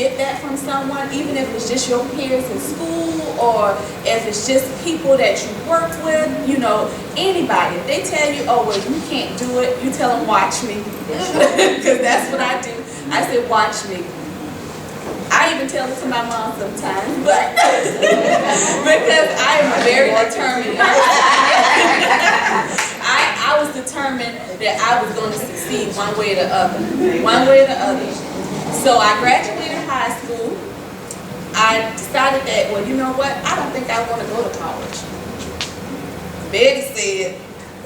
get that from someone, even if it's just your peers in school or if it's just people that you work with, you know, anybody. If they tell you, oh, well, you can't do it, you tell them, watch me. Because that's what I do. I say, watch me. I even tell it to my mom sometimes, but because I am very determined. I was determined that I was going to succeed one way or the other. One way or the other. So I graduated high school. I decided that, well, you know what? I don't think I want to go to college. Betty said,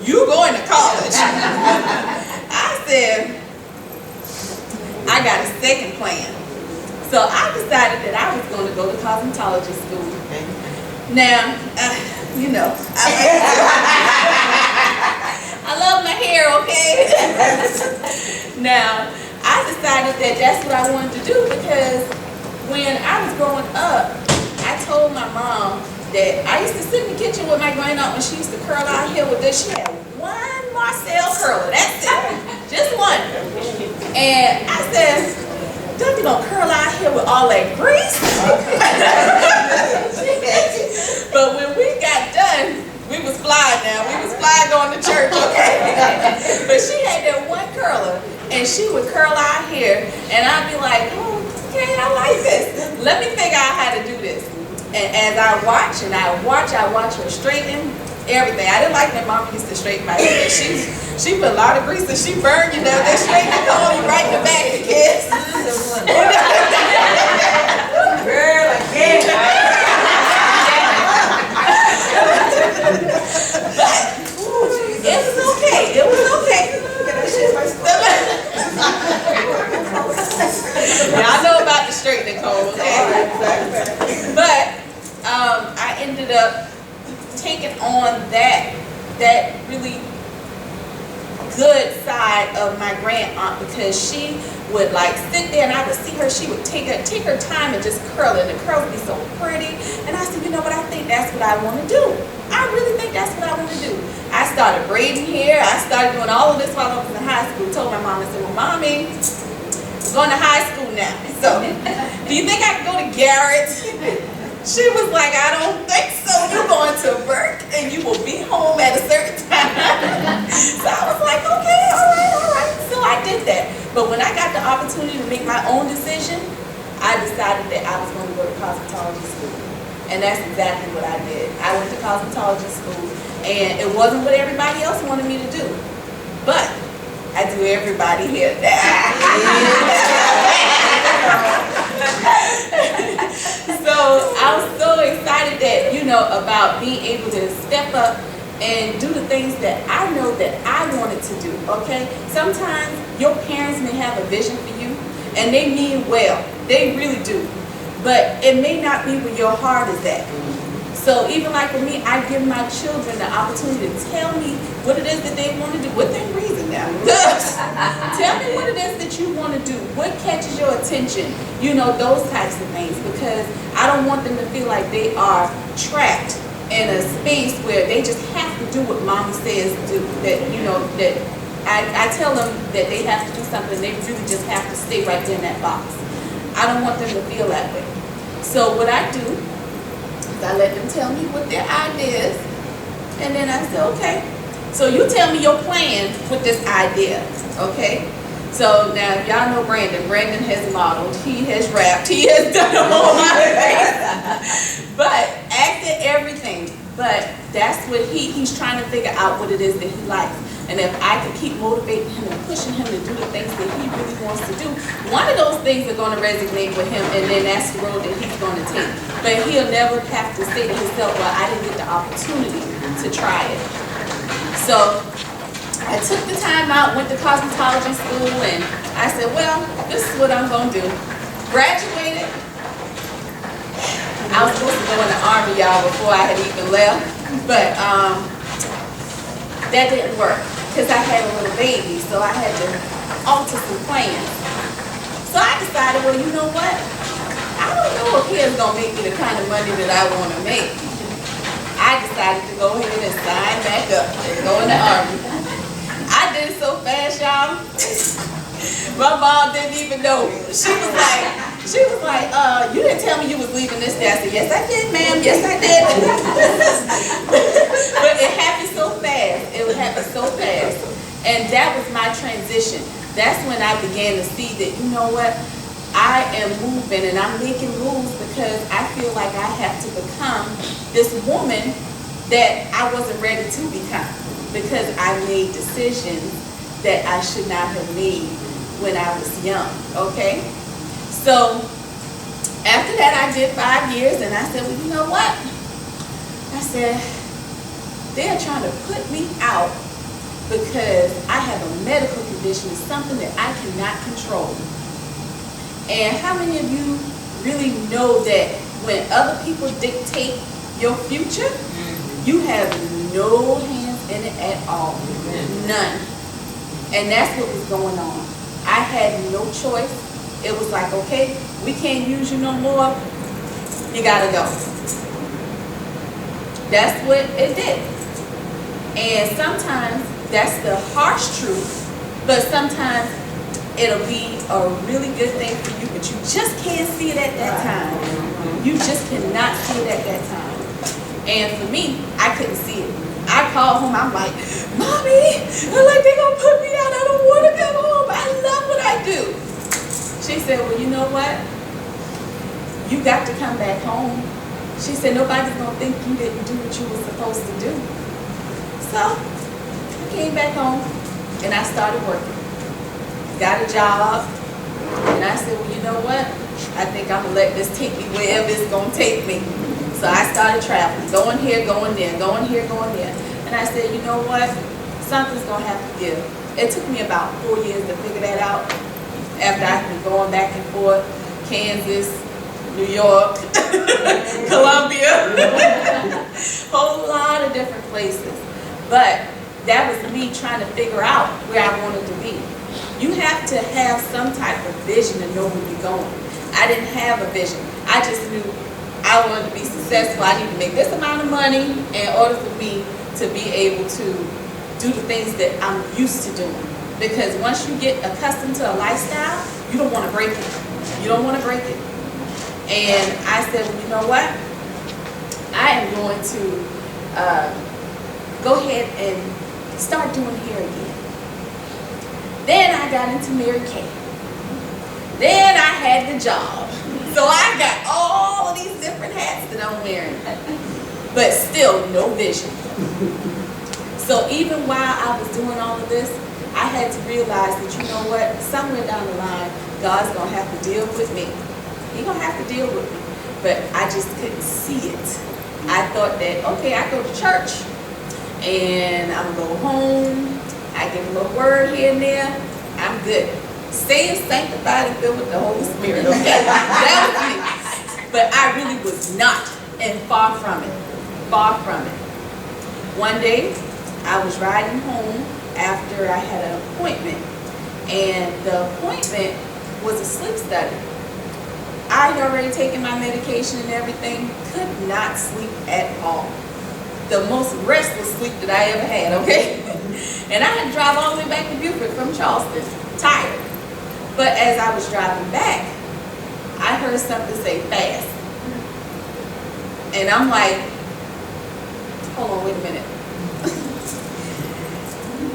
you going to college? I said, I got a second plan. So I decided that I was going to go to cosmetology school. Now, you know, I love my hair, okay? Now, I decided that that's what I wanted to do because when I was growing up, I told my mom that I used to sit in the kitchen with my grandaunt when she used to curl our hair with this. She had one Marcel curler, that's it, just one. And I said, don't you gonna curl our hair with all that grease? But when we got done, we was fly now. We was fly going to church, okay? But she had that one curler, and she would curl our hair, and I'd be like, oh, okay, I like this. Let me figure out how to do this. And as I watch her straighten everything. I didn't like that Mama used to straighten my hair. She put a lot of grease and she burned, you know, that straightening comb right in the back of the kids. Girl, again. But it was okay. It was okay. Yeah, I know about the straightening comb, okay? But I ended up taking on that really good side of my grandaunt because she would like sit there and I would see her, she would take her time and just curl it, and the curls would be so pretty. And I said, you know what, I think that's what I want to do. I really think that's what I want to do. I started braiding hair. I started doing all of this while I was in high school. Told my mom, I said, well, Mommy, I'm going to high school now. So, do you think I can go to Garrett? She was like, I don't think so. You're going to work and you will be home at a certain time. So I was like, okay, all right. So I did that. But when I got the opportunity to make my own decision, I decided that I was going to go to cosmetology school. And that's exactly what I did. I went to cosmetology school, and it wasn't what everybody else wanted me to do. But I do everybody here now. So I was so excited that, you know, about being able to step up and do the things that I know that I wanted to do, okay? Sometimes your parents may have a vision for you, and they mean well. They really do. But it may not be where your heart is at. So even like for me, I give my children the opportunity to tell me what it is that they want to do. Within reason now. Tell me what it is that you want to do. What catches your attention? You know, those types of things. Because I don't want them to feel like they are trapped in a space where they just have to do what Mama says do. That, you know, that I tell them that they have to do something. They really just have to stay right there in that box. I don't want them to feel that way. So what I do is I let them tell me what their idea is, and then I say, okay, so you tell me your plan with this idea, okay? So now y'all know Brandon. Brandon has modeled, he has rapped, he has done a whole lot of things, but acted everything. But that's what he's trying to figure out what it is that he likes. And if I can keep motivating him and pushing him to do the things that he really wants to do, one of those things are going to resonate with him, and then that's the road that he's going to take. But he'll never have to say to himself, well, I didn't get the opportunity to try it. So I took the time out, went to cosmetology school, and I said, well, this is what I'm going to do. Graduated. I was supposed to go in the Army, y'all, before I had even left, but that didn't work because I had a little baby, so I had to alter some plans. So I decided, well, you know what? I don't know if here's going to make me the kind of money that I want to make. I decided to go ahead and sign back up and go in the Army. I did it so fast, y'all. My mom didn't even know. She was like, me you was leaving this day. I said, yes, I did, ma'am. Yes, I did. But it happened so fast. It would happen so fast. And that was my transition. That's when I began to see that, you know what? I am moving and I'm making moves because I feel like I have to become this woman that I wasn't ready to become, because I made decisions that I should not have made when I was young, okay? So after that, I did 5 years, and I said, well, you know what? I said, they're trying to put me out because I have a medical condition. It's something that I cannot control. And how many of you really know that when other people dictate your future, you have no hands in it at all? None. And that's what was going on. I had no choice. It was like, okay, we can't use you no more. You gotta go. That's what it did. And sometimes that's the harsh truth, but sometimes it'll be a really good thing for you, but you just can't see it at that time. You just cannot see it at that time. And for me, I couldn't see it. I called home, I'm like, Mommy, they're gonna put me out. I don't want to come home. I love what I do. She said, well, you know what? You got to come back home. She said, nobody's gonna think you didn't do what you were supposed to do. So I came back home and I started working. Got a job, and I said, well, you know what? I think I'm gonna let this take me wherever it's gonna take me. So I started traveling, going here, going there, going here, going there. And I said, you know what? Something's gonna have to give. It took me about 4 years to figure that out. After I've been going back and forth, Kansas, New York, Columbia, whole lot of different places. But that was me trying to figure out where I wanted to be. You have to have some type of vision to know where you're going. I didn't have a vision. I just knew I wanted to be successful. I need to make this amount of money in order for me to be able to do the things that I'm used to doing. Because once you get accustomed to a lifestyle, you don't want to break it. You don't want to break it. And I said, well, you know what? I am going to go ahead and start doing hair again. Then I got into Mary Kay. Then I had the job. So I got all of these different hats that I'm wearing. But still no vision. So even while I was doing all of this, I had to realize that, you know what, somewhere down the line, God's going to have to deal with me. He's going to have to deal with me. But I just couldn't see it. I thought that, okay, I go to church, and I'm going to go home, I give a little word here and there, I'm good. Staying sanctified and filled with the Holy Spirit, okay? That was me. But I really was not, and far from it. Far from it. One day, I was riding home after I had an appointment, and the appointment was a sleep study. I had already taken my medication and everything, could not sleep at all. The most restless sleep that I ever had, okay? And I had to drive all the way back to Beaufort from Charleston, tired. But as I was driving back, I heard something say fast. And I'm like, hold on, wait a minute.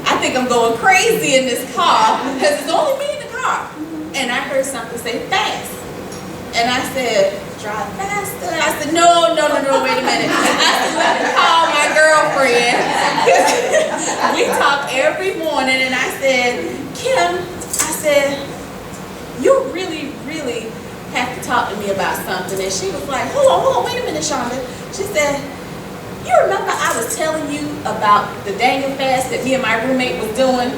I think I'm going crazy in this car because it's only me in the car. And I heard something say fast. And I said, drive faster. I said, no, wait a minute. I said, let me call my girlfriend. We talk every morning, and I said, Kim, I said, you really, really have to talk to me about something. And she was like, hold on, wait a minute, Shonda. She said, you remember I was telling you about the Daniel fast that me and my roommate was doing?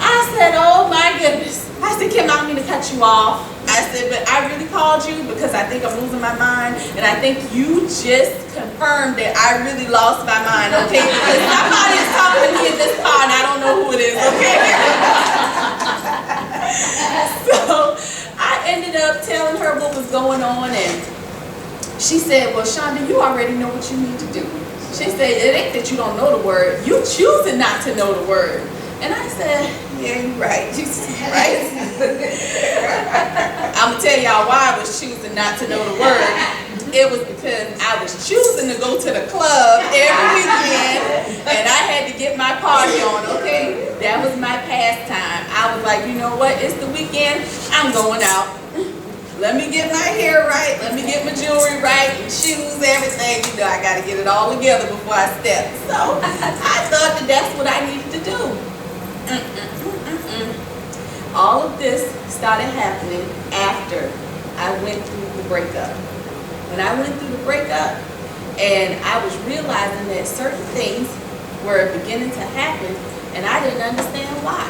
I said, oh my goodness. I said, Kim, I don't mean to cut you off. I said, but I really called you because I think I'm losing my mind, and I think you just confirmed that I really lost my mind, okay? Because somebody is talking to me in this car, and I don't know who it is, okay? So I ended up telling her what was going on, and she said, well, Shonda, you already know what you need to do. She said, it ain't that you don't know the word. You choosing not to know the word. And I said, yeah, you're right. Right? I'm I'm going to tell y'all why I was choosing not to know the word. It was because I was choosing to go to the club every weekend, and I had to get my party on, okay? That was my pastime. I was like, you know what? It's the weekend. I'm going out. Let me get my hair right. Let me get my jewelry right, and shoes, everything. You know, I got to get it all together before I step. So I thought that that's what I needed to do. All of this started happening after I went through the breakup. When I went through the breakup, and I was realizing that certain things were beginning to happen, and I didn't understand why.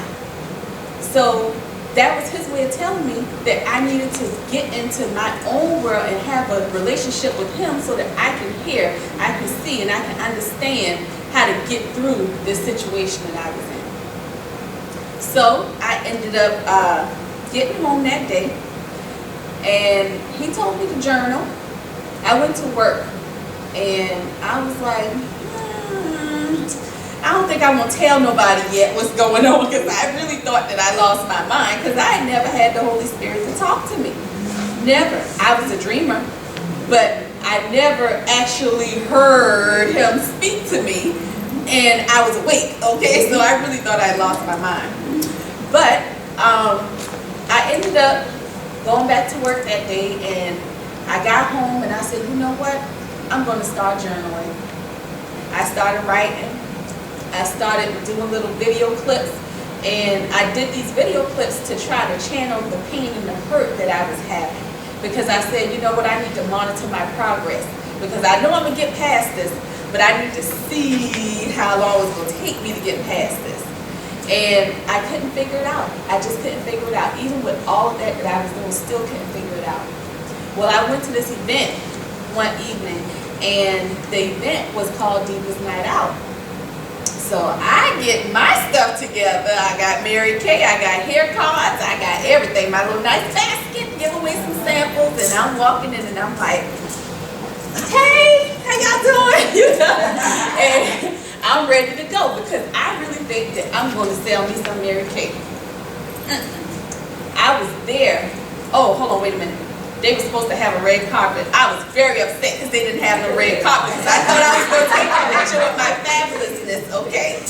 So that was his way of telling me that I needed to get into my own world and have a relationship with him so that I can hear, I can see, and I can understand how to get through this situation that I was in. So I ended up getting home that day, and he told me to journal. I went to work, and I was like, I don't think I'm going to tell nobody yet what's going on, because I really thought that I lost my mind, because I had never had the Holy Spirit to talk to me. Never. I was a dreamer, but I never actually heard him speak to me, and I was awake, okay? So I really thought I lost my mind. But I ended up going back to work that day, and I got home and I said, you know what? I'm going to start journaling. I started writing. I started doing little video clips, and I did these video clips to try to channel the pain and the hurt that I was having. Because I said, you know what? I need to monitor my progress, because I know I'm going to get past this, but I need to see how long it's going to take me to get past this. And I couldn't figure it out. I just couldn't figure it out. Even with all of that I was doing, still couldn't figure it out. Well, I went to this event one evening, and the event was called Divas Night Out. So I get my stuff together. I got Mary Kay, I got hair cards, I got everything, my little nice basket, give away some samples, and I'm walking in and I'm like, hey, how y'all doing? You know? And I'm ready to go, because I really think that I'm going to sell me some Mary Kay. I was there. Oh, hold on, wait a minute. They were supposed to have a red carpet. I was very upset because they didn't have no red carpet, because I thought I was going to take a picture with my fabulousness, okay?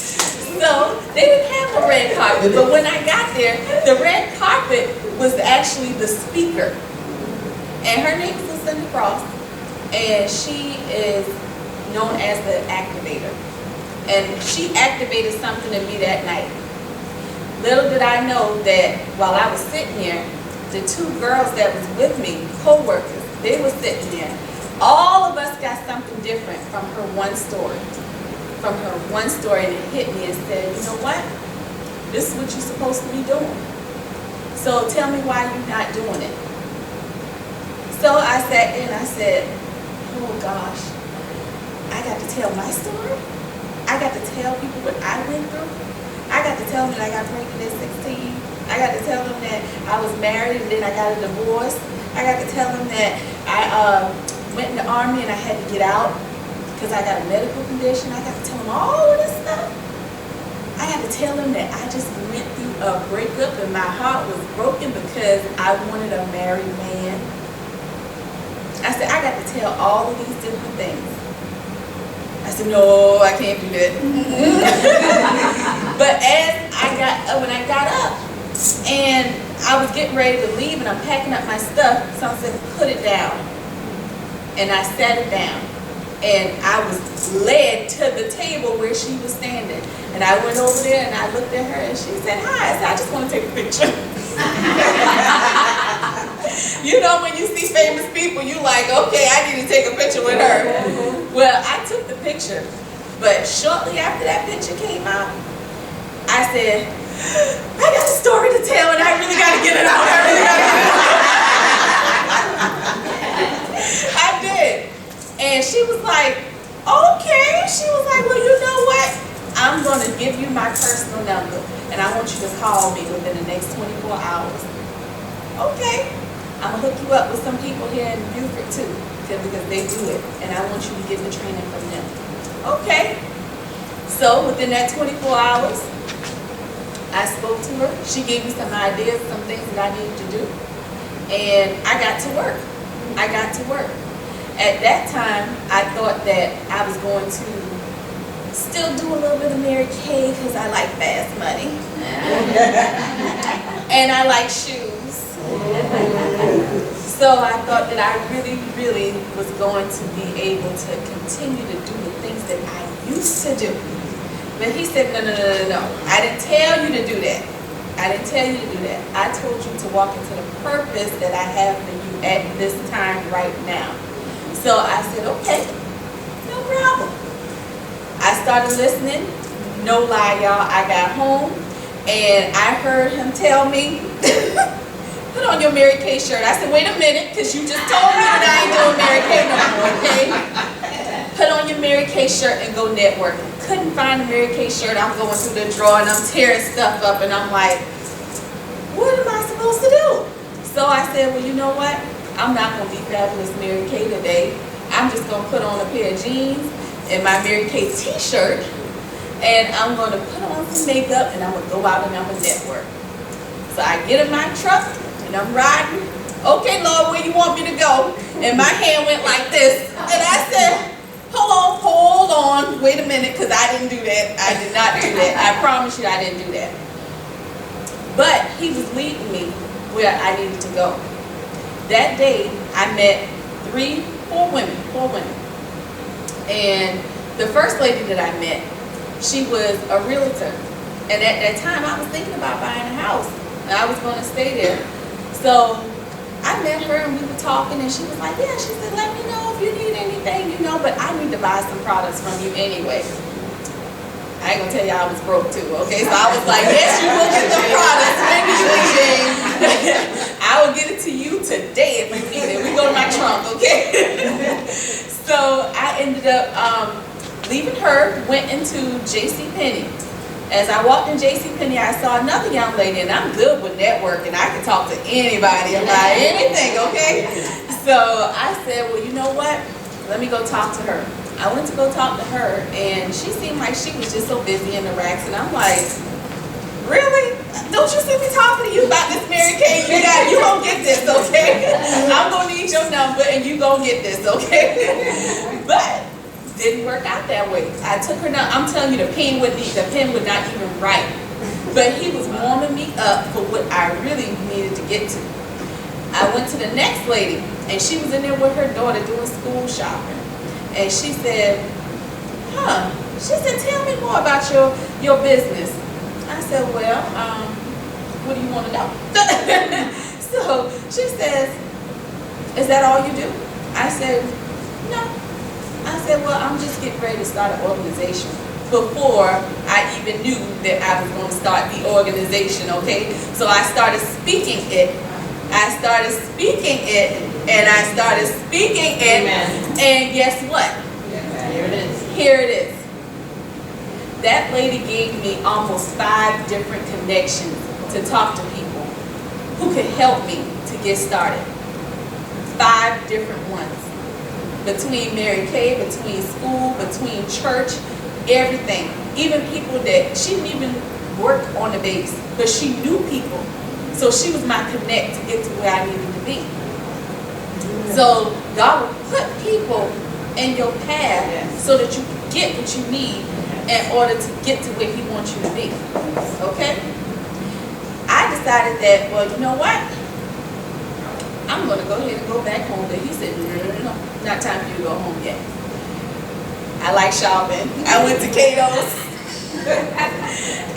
So they didn't have a red carpet, but when I got there, the red carpet was actually the speaker. And her name is LaShonda Alexis, and she is known as the activator. And she activated something in me that night. Little did I know that while I was sitting there, the two girls that was with me, co-workers, they were sitting there. All of us got something different from her one story. From her one story, and it hit me and said, you know what? This is what you're supposed to be doing. So tell me why you're not doing it. So I sat there and I said, oh gosh, I got to tell my story? I got to tell people what I went through? I got to tell them that I got pregnant at 16. I got to tell them that I was married and then I got a divorce. I got to tell them that I went in the Army and I had to get out because I got a medical condition. I got to tell them all of this stuff. I got to tell them that I just went through a breakup and my heart was broken because I wanted a married man. I said, I got to tell all of these different things. I said, no, I can't do that. But when I got up, and I was getting ready to leave, and I'm packing up my stuff, someone said, put it down. And I sat it down. And I was led to the table where she was standing. And I went over there, and I looked at her, and she said, hi. I said, I just want to take a picture. You know, when you see famous people, you like, okay, I need to take a picture with her. Well, I took the picture. But shortly after that picture came out, I said, I got a story to tell, and I really got to get it out. I really got to get it out. I did. And she was like, okay. She was like, well, you know what? I'm going to give you my personal number, and I want you to call me within the next 24 hours. Okay. I'm going to hook you up with some people here in Beaufort, too, because they do it, and I want you to get the training from them. Okay. So within that 24 hours, I spoke to her. She gave me some ideas, some things that I needed to do. and I got to work. I got to work. At that time, I thought that I was going to still do a little bit of Mary Kay because I like fast money. And I like shoes. So I thought that I really, really was going to be able to continue to do the things that I used to do. But he said, no, no, no, no, no. I didn't tell you to do that. I didn't tell you to do that. I told you to walk into the purpose that I have for you at this time right now. So I said, okay, no problem. I started listening. No lie, y'all. I got home and I heard him tell me, put on your Mary Kay shirt. I said, wait a minute, because you just told me that I ain't doing Mary Kay no more, okay? Put on your Mary Kay shirt and go networking. Couldn't find a Mary Kay shirt. I'm going through the drawer and I'm tearing stuff up and I'm like, what am I supposed to do? So I said, well, you know what? I'm not going to be fabulous Mary Kay today. I'm just going to put on a pair of jeans and my Mary Kay t-shirt, and I'm going to put on some makeup and I'm going to go out and I'm going to network. So I get in my truck and I'm riding. Okay, Lord, where you want me to go? And my hand went like this. And I said, hold on, wait a minute, because I didn't do that. I did not do that. I promise you I didn't do that. But he was leading me where I needed to go. That day, I met four women. And the first lady that I met, she was a realtor. And at that time, I was thinking about buying a house. And I was going to stay there. So I met her and we were talking and she was like, yeah, she said, let me know if you need anything, you know, but I need to buy some products from you anyway. I ain't gonna tell you I was broke too, okay? So I was like, yes, you will get the products. Maybe you need it. I will get it to you today if you need it. We go to my trunk, okay? So I ended up leaving her, went into JCPenney. As I walked in JCPenney, I saw another young lady, and I'm good with networking. I can talk to anybody about anything, okay? So I said, well, you know what? Let me go talk to her. I went to go talk to her, and she seemed like she was just so busy in the racks, and I'm like, really? Don't you see me talking to you about this Mary Kay? You gonna get this, okay? I'm gonna need your number, and you gonna get this, okay? But didn't work out that way. I took her down. I'm telling you, the pen would not even write. But he was warming me up for what I really needed to get to. I went to the next lady, and she was in there with her daughter doing school shopping. And she said, she said, tell me more about your business. I said, well, what do you want to know? So she says, is that all you do? I said, no. I said, well, I'm just getting ready to start an organization before I even knew that I was going to start the organization, okay? So I started speaking it. I started speaking it, and I started speaking it. Amen. And guess what? Here it is. Here it is. That lady gave me almost 5 different connections to talk to people who could help me to get started. 5 different ones. Between Mary Kay, between school, between church, everything. Even people that she didn't even work on the base, but she knew people. So she was my connect to get to where I needed to be. So God will put people in your path so that you can get what you need in order to get to where He wants you to be. Okay? I decided that, well, you know what? I'm going to go ahead and go back home. But he said, no, not time for you to go home yet. I like shopping. I went to Cato's.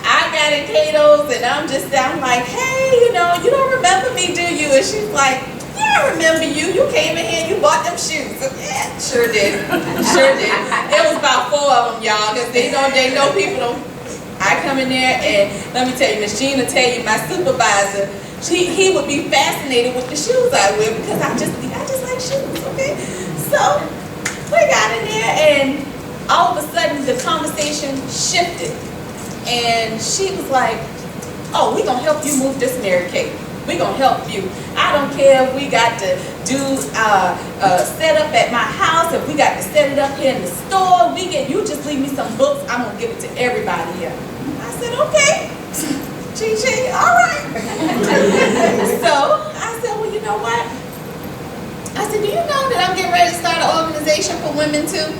I got in Cato's and I'm like, hey, you don't remember me, do you? And she's like, yeah, I remember you. You came in here and you bought them shoes. Yeah, sure did. Sure did. It was about 4 of them, y'all, because they know people don't. I come in there and let me tell you, Miss Jean will tell you, my supervisor, he would be fascinated with the shoes I wear because I just like shoes, okay? So we got in there and all of a sudden the conversation shifted. And she was like, oh, we're going to help you move this Mary Kay. We're going to help you. I don't care if we got to do set up at my house, if we got to set it up here in the store. You just leave me some books. I'm going to give it to everybody here. I said, okay. All right. So I said, well, you know what? for women too?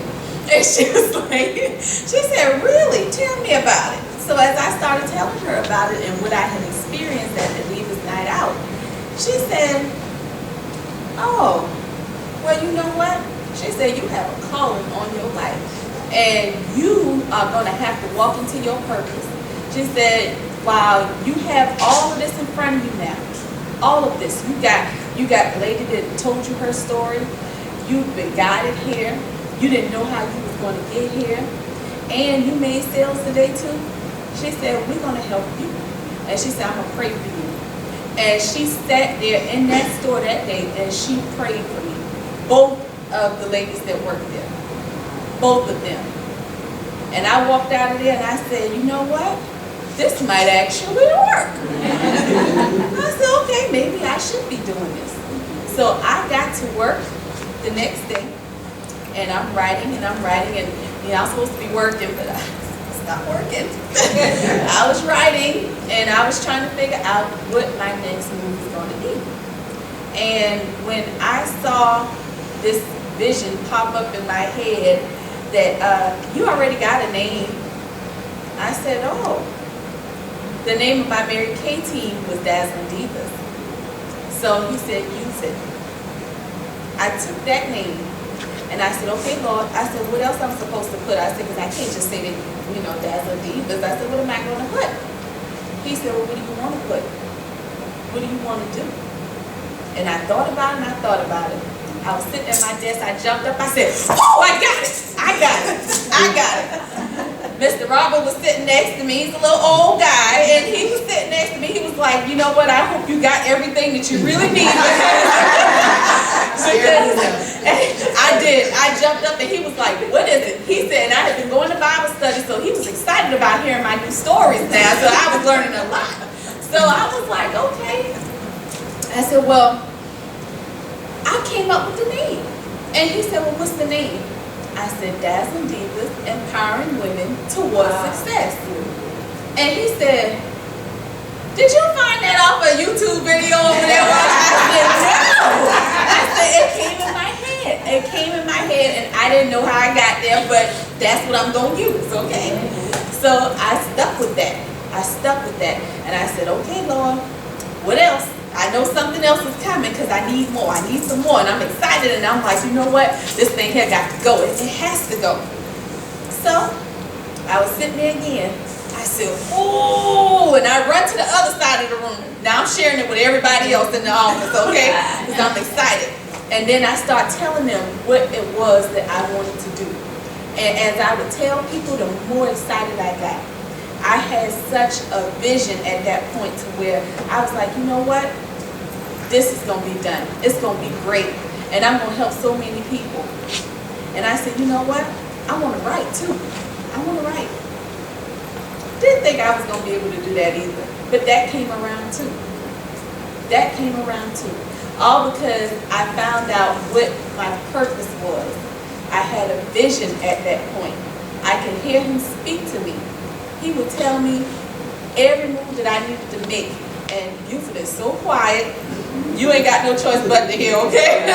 And she was like, she said, really? Tell me about it. So as I started telling her about it and what I had experienced at the Divas Night Out, she said, oh, well, you know what? She said, you have a calling on your life, and you are going to have to walk into your purpose. She said, while you have all of this in front of you now, all of this, you got a lady that told you her story, you've been guided here, you didn't know how you was going to get here, and you made sales today too. She said, we're going to help you. And she said, I'm going to pray for you. And she sat there in that store that day and she prayed for me. Both of the ladies that worked there. Both of them. And I walked out of there and I said, you know what? This might actually work. I said, okay, maybe I should be doing this. So I got to work the next day. And I'm writing and I'm supposed to be working, but I stopped working. I was writing and I was trying to figure out what my next move was going to be. And when I saw this vision pop up in my head that you already got a name, I said, oh, the name of my Mary Kay team was Dazzling Divas. So he said, use it. I took that name and I said, okay, Lord. I said, what else I'm supposed to put? I said, because I can't just say that, you know, Dazzling Divas. I said, what am I going to put? He said, well, what do you want to put? What do you want to do? And I thought about it and I thought about it. I was sitting at my desk, I jumped up, I said, oh, I got it, I got it, I got it. Mr. Robert was sitting next to me, he's a little old guy, and he was sitting next to me, he was like, you know what, I hope you got everything that you really need. I did, I jumped up and he was like, what is it? He said, and I had been going to Bible study, so he was excited about hearing my new stories now, so I was learning a lot. So I was like, okay. I said, well, I came up with the name. And he said, well, what's the name? I said, Dazzling Divas, empowering women towards success. And he said, did you find that off a YouTube video over there? I said, no. I said, it came in my head. It came in my head, and I didn't know how I got there, but that's what I'm going to use, okay? So I stuck with that. I stuck with that. And I said, okay, Lord, what else? I know something else is coming because I need more. I need some more. And I'm excited. And I'm like, you know what? This thing here got to go. It has to go. So I was sitting there again. I said, oh, and I run to the other side of the room. Now I'm sharing it with everybody else in the office, okay? Because I'm excited. And then I start telling them what it was that I wanted to do. And as I would tell people, the more excited I got. I had such a vision at that point to where I was like, you know what? This is going to be done. It's going to be great. And I'm going to help so many people. And I said, you know what? I want to write too. I want to write. Didn't think I was going to be able to do that either. But that came around too. That came around too. All because I found out what my purpose was. I had a vision at that point. I could hear him speak to me. He would tell me every move that I needed to make. And Buford is so quiet, you ain't got no choice but to hear, okay?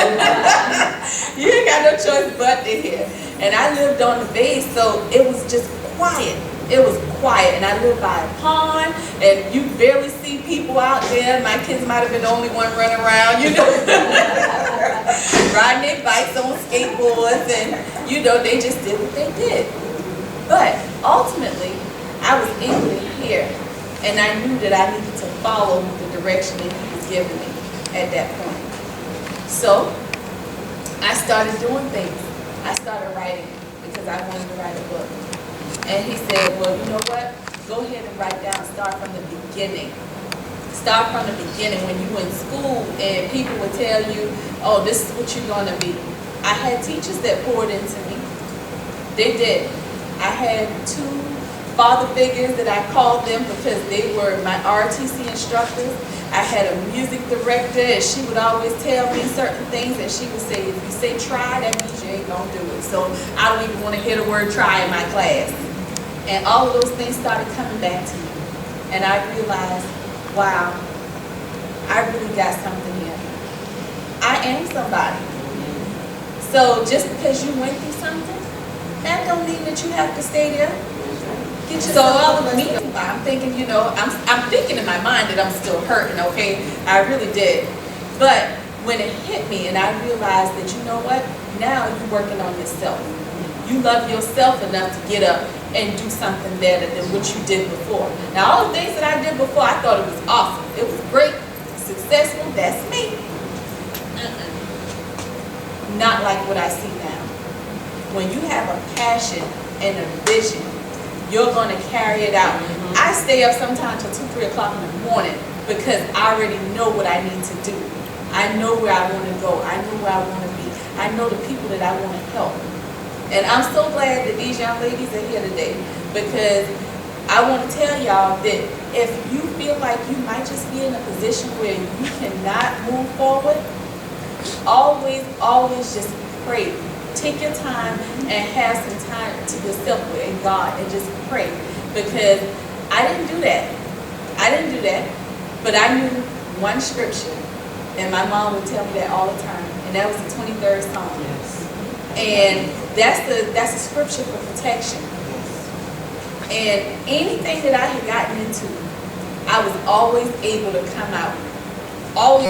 You ain't got no choice but to hear. And I lived on the base, so it was just quiet. It was quiet. And I lived by a pond, and you barely see people out there. My kids might have been the only one running around, you know. Riding their bikes on skateboards, and, you know, they just did what they did. But ultimately, I was able to hear, and I knew that I needed to follow the direction that he was giving me at that point. So I started doing things. I started writing because I wanted to write a book. And he said, well, you know what? Go ahead and write down. Start from the beginning. Start from the beginning when you were in school and people would tell you, oh, this is what you're going to be. I had teachers that poured into me. They did. I had 2 father figures that I called them because they were my RTC instructors. I had a music director, and she would always tell me certain things, and she would say, if you say try, that means you ain't gonna do it. So I don't even want to hear the word try in my class. And all of those things started coming back to me. And I realized, wow, I really got something here. I am somebody. So just because you went through something, that don't mean that you have to stay there. Get yourself me. I'm thinking, you know, I'm thinking in my mind that I'm still hurting, okay? I really did. But when it hit me and I realized that, you know what, now you're working on yourself. You love yourself enough to get up and do something better than what you did before. Now, all the things that I did before, I thought it was awesome. It was great, successful, that's me. Not like what I see now. When you have a passion and a vision, you're going to carry it out. I stay up sometimes till 2, 3 o'clock in the morning because I already know what I need to do. I know where I want to go. I know where I want to be. I know the people that I want to help. And I'm so glad that these young ladies are here today, because I want to tell y'all that if you feel like you might just be in a position where you cannot move forward, always just pray. Take your time and have some time to yourself and God and just pray. Because I didn't do that. But I knew one scripture, and my mom would tell me that all the time, and that was the 23rd Psalm. Yes. And that's a scripture for protection. And anything that I had gotten into, I was always able to come out. Always.